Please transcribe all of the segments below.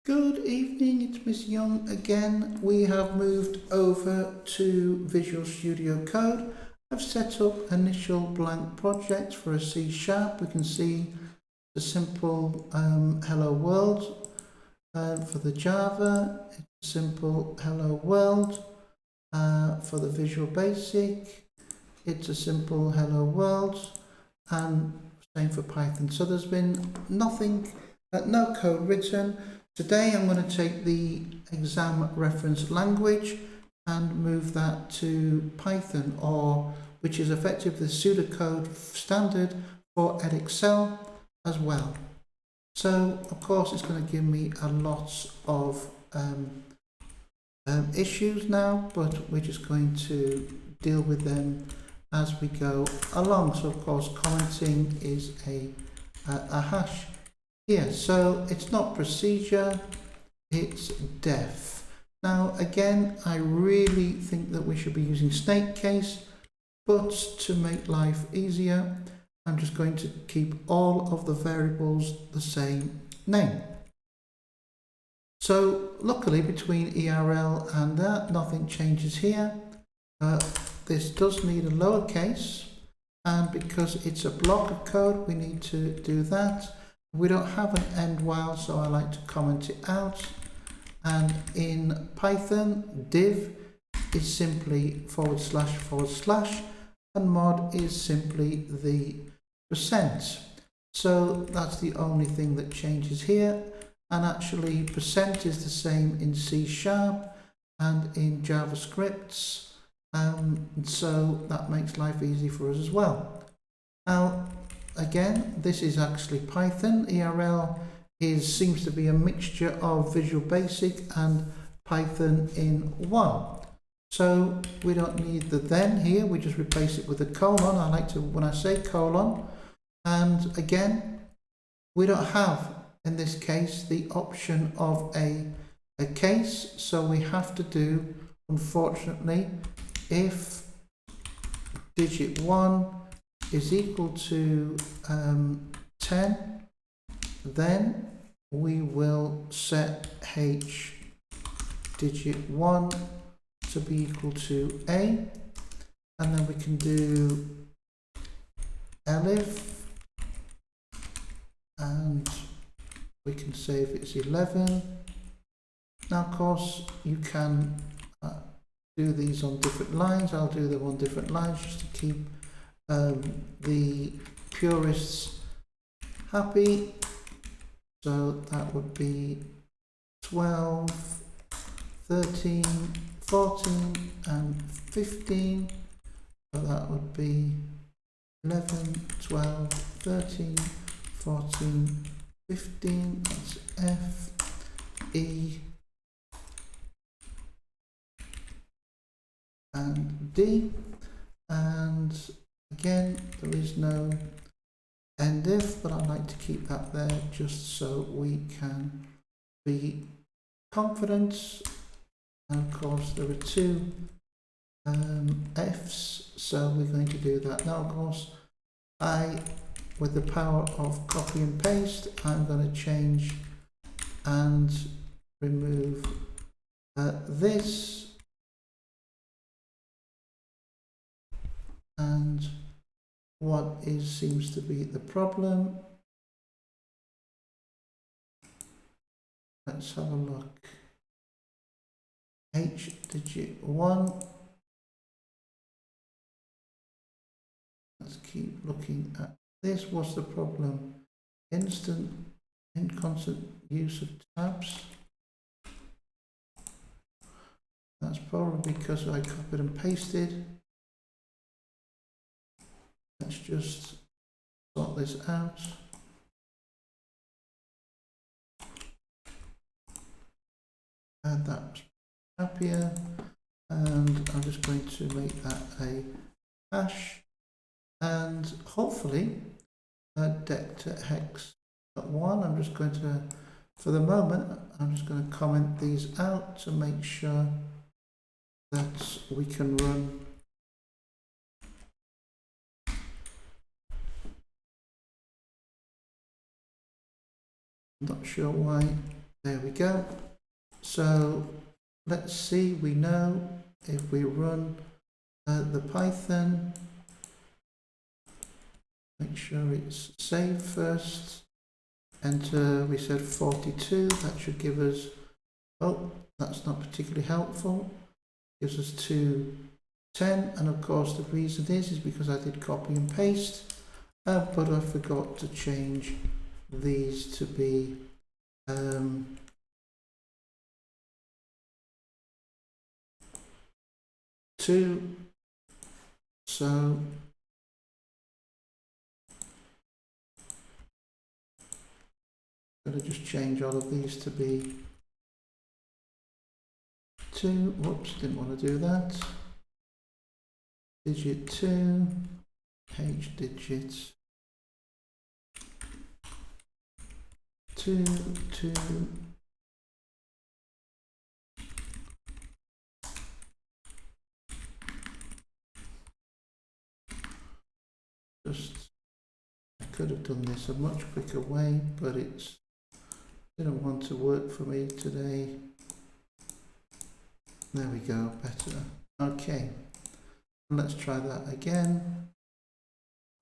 Good evening, it's Miss Young again. We have moved over to Visual Studio Code. I've set up initial blank project for a C#. We can see the simple hello world. For the Java, it's a simple hello world. For the Visual Basic, it's a simple hello world, and same for Python. So there's been nothing, no code written. Today I'm going to take the exam reference language and move that to Python, which is effectively the pseudocode standard for Edexcel as well. So of course it's going to give me a lot of issues now, but we're just going to deal with them as we go along. So of course commenting is a hash here. So it's not procedure, it's def. Now again, I really think that we should be using snake case, but to make life easier, I'm just going to keep all of the variables the same name. So luckily between ERL and that, nothing changes here. This does need a lowercase, and because it's a block of code, we need to do that. We don't have an end while, so I like to comment it out. And in Python, div is simply // and mod is simply the %. So that's the only thing that changes here. And actually % is the same in C# and in JavaScript. So that makes life easy for us as well. Now, again, this is actually Python. ERL seems to be a mixture of Visual Basic and Python in one. So we don't need the then here, we just replace it with a colon. I like to, when I say colon, and again, we don't have, in this case, the option of a case, so we have to do, unfortunately, if digit 1 is equal to 10, then we will set h digit 1 to be equal to a, and then we can do elif, and we can say if it's 11. Now of course you can do these on different lines. I'll do them on different lines just to keep the purists happy. So that would be 12, 13, 14 and 15. So that would be 11, 12, 13, 14, 15. That's F, E and D. And again, there is no end if, but I like to keep that there just so we can be confident. And of course there are two F's, so we're going to do that. Now of course, with the power of copy and paste, I'm going to change and remove this. And what seems to be the problem? Let's have a look. H digit 1. Let's keep looking at this. What's the problem? Inconstant use of tabs. That's probably because I copied and pasted. Let's just sort this out. And that's happier. And I'm just going to make that a hash. And hopefully, dector hex 1. I'm just going to, for the moment, I'm just going to comment these out to make sure that we can run. Not sure why There we go. So let's see, we know if we run the Python, make sure it's saved first, enter, we said 42, that should give us, oh, that's not particularly helpful, gives us 210, and of course the reason is because I did copy and paste, but I forgot to change these to be 2, so I'm going to just change all of these to be 2, whoops, didn't want to do that, digit 2, H digits 2, 2, just, I could have done this a much quicker way, but it's didn't want to work for me today. There we go, better. Okay, let's try that again.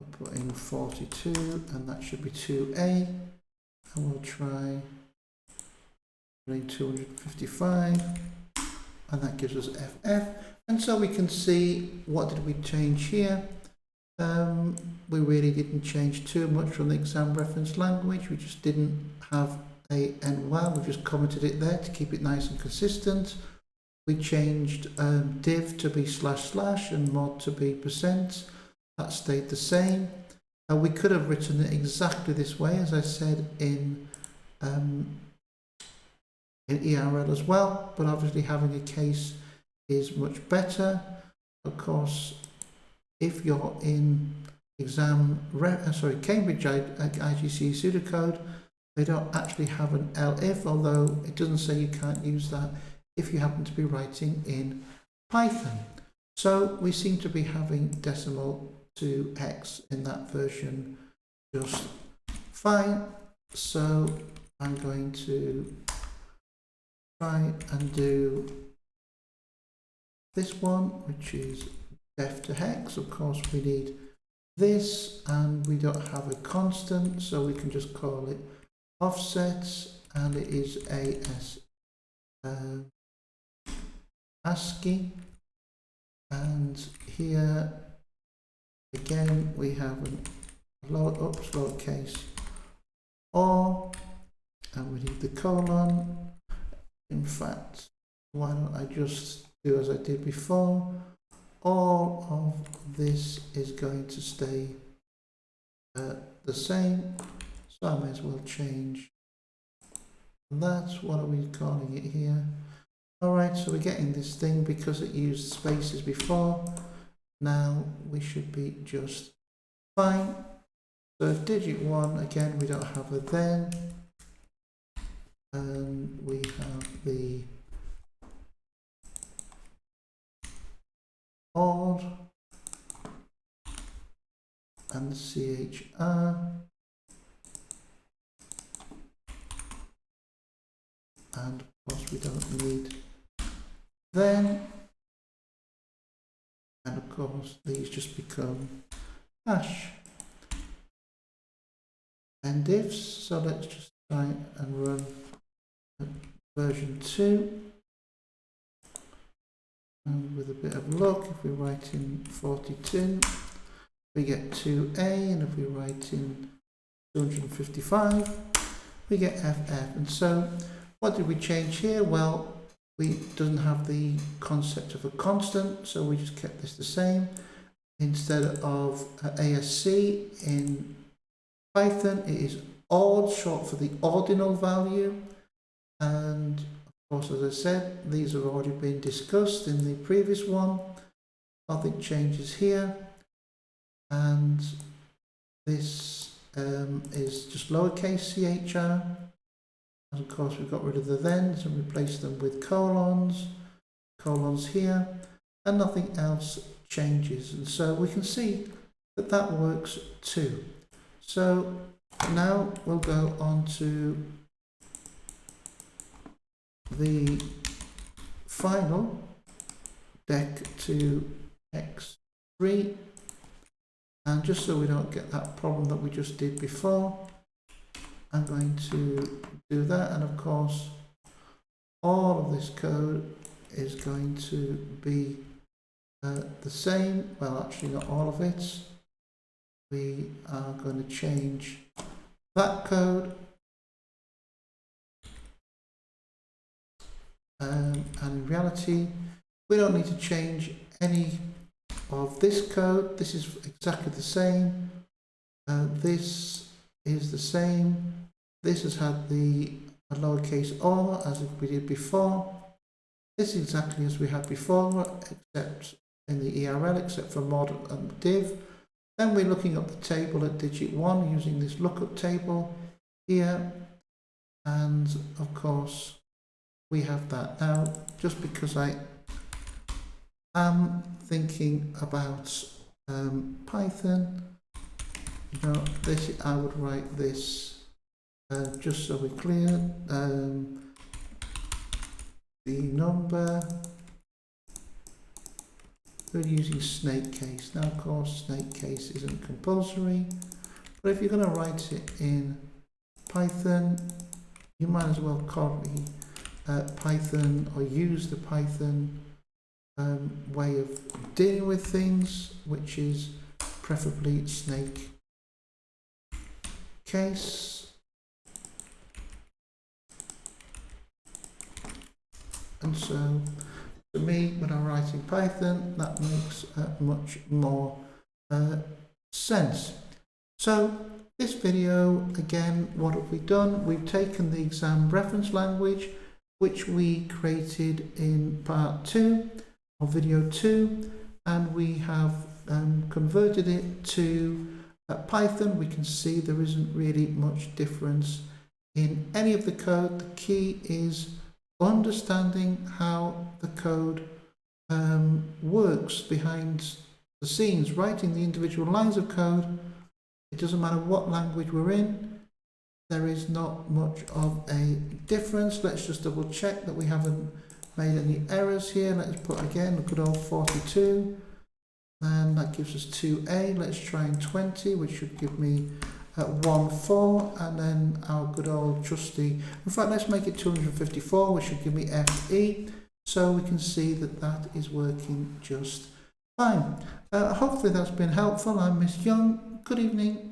I'll put in 42, and that should be 2A, and we'll try 255, and that gives us FF. And so we can see, what did we change here? We really didn't change too much from the exam reference language. We just didn't have a NWAL, we just commented it there to keep it nice and consistent. We changed div to be // and mod to be %. That stayed the same. We could have written it exactly this way, as I said in ERL as well, but obviously having a case is much better. Of course, if you're in Cambridge IGCSE pseudocode, they don't actually have an elif, although it doesn't say you can't use that if you happen to be writing in Python. So we seem to be having decimal to hex in that version just fine. So I'm going to try and do this one, which is def to hex. Of course, we need this, and we don't have a constant, so we can just call it offsets, and it is ASCII. And here again we have a lowercase or, and we need the colon. In fact, why don't I just do as I did before? All of this is going to stay the same, so I may as well change that. What are we calling it here? Alright, so we're getting this thing because it used spaces before. Now we should be just fine. So if digit 1, again, we don't have a then, and we have the odd and the CHR, and of course we don't need then, and of course these just become hash and ifs. So let's just try and run version 2, and with a bit of luck, if we write in 42 we get 2A, and if we write in 255 we get FF. And so what did we change here? Well, we doesn't have the concept of a constant, so we just kept this the same. Instead of ASC in Python, it is odd, short for the ordinal value. And of course, as I said, these have already been discussed in the previous one. Nothing changes here. And this is just lowercase chr. And of course, we've got rid of the thens and replaced them with colons here, and nothing else changes. And so we can see that that works too. So now we'll go on to the final dec to x3, and just so we don't get that problem that we just did before, I'm going to do that, and of course all of this code is going to be the same. Well, actually not all of it. We are going to change that code, and in reality we don't need to change any of this code. This is exactly the same. This is the same. This has had the lowercase o as we did before. This is exactly as we had before, except in the ERL, except for mod and div. Then we're looking up the table at digit 1 using this lookup table here, and of course we have that. Now, just because I am thinking about Python, you know, this, I would write this just so we're clear. The number, we're using snake case. Now, of course, snake case isn't compulsory, but if you're going to write it in Python, you might as well copy Python or use the Python way of dealing with things, which is preferably snake case. And so, for me, when I'm writing Python, that makes much more sense. So, this video, again, what have we done? We've taken the exam reference language, which we created in part 2 of video 2, and we have converted it to Python. We can see there isn't really much difference in any of the code. The key is understanding how the code works behind the scenes, writing the individual lines of code. It doesn't matter what language we're in, there is not much of a difference. Let's just double check that we haven't made any errors here. Let's put again a good old 42, and that gives us 2A. Let's try in 20, which should give me 1,4, and then our good old trusty, in fact let's make it 254, which should give me FE, so we can see that that is working just fine. Hopefully that's been helpful. I'm Miss Young. Good evening.